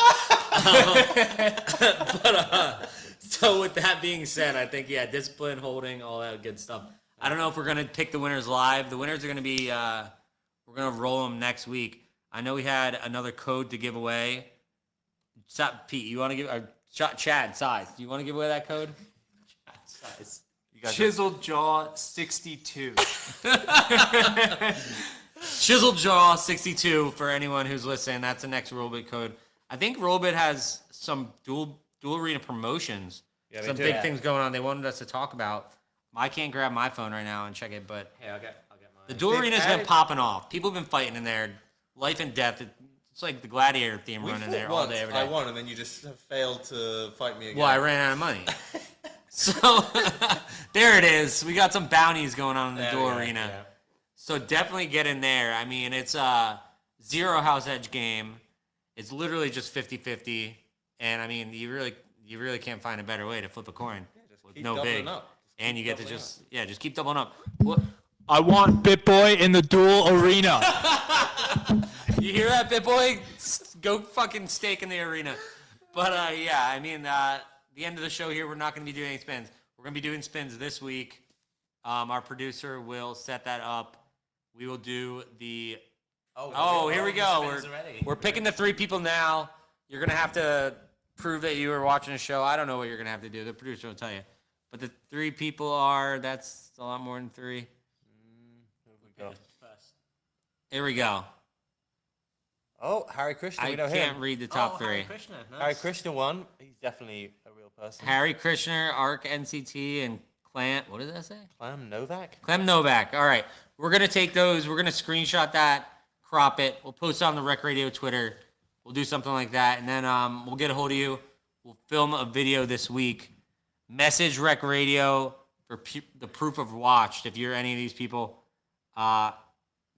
So with that being said, I think discipline, holding, all that good stuff. I don't know if we're gonna pick the winners live. The winners are gonna be we're gonna roll them next week. I know we had another code to give away. Pete, you want to give Chad size? Do you want to give away that code? size. Chiseled Jaw 62. Chiseled Jaw 62 for anyone who's listening. That's the next Rollbit code. I think Rollbit has some dual arena promotions. Some big things going on. They wanted us to talk about. I can't grab my phone right now and check it, but Hey, I'll get mine. the dual arena's been popping off. People have been fighting in there, life and death. It's like the gladiator theme We running fought there all once. day, every day. I won, and then you just failed to fight me again. Well, I ran out of money. So there it is. We got some bounties going on in the dual arena. Yeah. So definitely get in there. I mean, it's a zero house edge game. It's literally just 50-50. And I mean, you really can't find a better way to flip a coin with no big. And you get to just keep doubling up. What? I want BitBoy in the dual arena. You hear that, BitBoy? Go fucking stake in the arena. But I mean, the end of the show here, we're not going to be doing any spins. We're going to be doing spins this week. Our producer will set that up. We will do the. Oh, here we go. We're picking the three people now. You're going to have to prove that you were watching a show. I don't know what you're going to have to do. The producer will tell you. But the three people that's a lot more than three. Here we go. Oh, Harry Krishna. I We know can't him. read the top three. Hare Krishna, nice. Harry Krishna won. He's definitely a real person. Harry Krishner, Arc NCT, and Clem. What did that say? Clem Novak. Clem Novak. All right. We're going to take those. We're going to screenshot that, crop it. We'll post it on the Rekt Radio Twitter. We'll do something like that. And then we'll get a hold of you. We'll film a video this week. Message Rekt Radio for the proof of watched if you're any of these people. But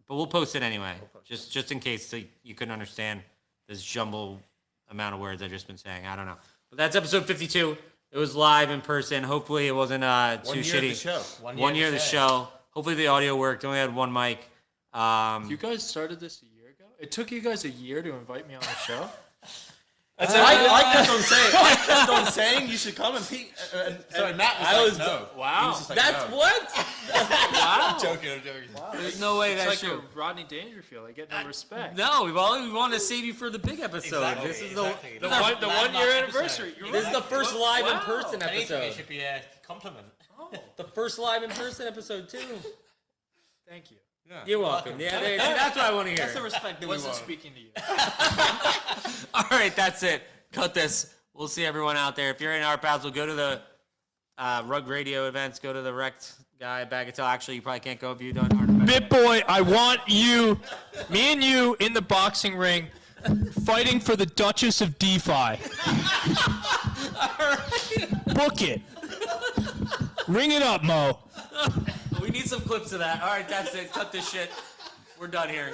we'll post it anyway, just in case so you couldn't understand this jumble amount of words I've just been saying. I don't know. But that's episode 52. It was live in person. Hopefully it wasn't too shitty. Show. 1 year of the show. Hopefully the audio worked. Only had one mic. You guys started this a year ago? It took you guys a year to invite me on the show? I kept on saying you should come and Pete. Sorry, Matt was no. Wow. He was just like, That's no. what? Wow. I'm joking. Wow. There's no way It's that's like true. a Rodney Dangerfield. I get no respect. No, we wanted to save you for the big episode. Exactly, This is exactly. The 1 year anniversary. You're This is the right. first live in Wow. person Anything, episode. it should be a compliment. The first live in person episode too. Thank you. You're welcome. Yeah, see, that's what I want to hear. That's the respect that we Wasn't want. speaking to you. All right, that's it. Cut this. We'll see everyone out there. If you're in Art Basel, go to the Rug Radio events. Go to the Rekt guy, Bagatelle. Actually, you probably can't go if you don't. Bit Boy, I want you, me and you, in the boxing ring, fighting for the Duchess of DeFi. Book it. Ring it up, Mo. We need some clips of that. All right, that's it. Cut this shit. We're done here.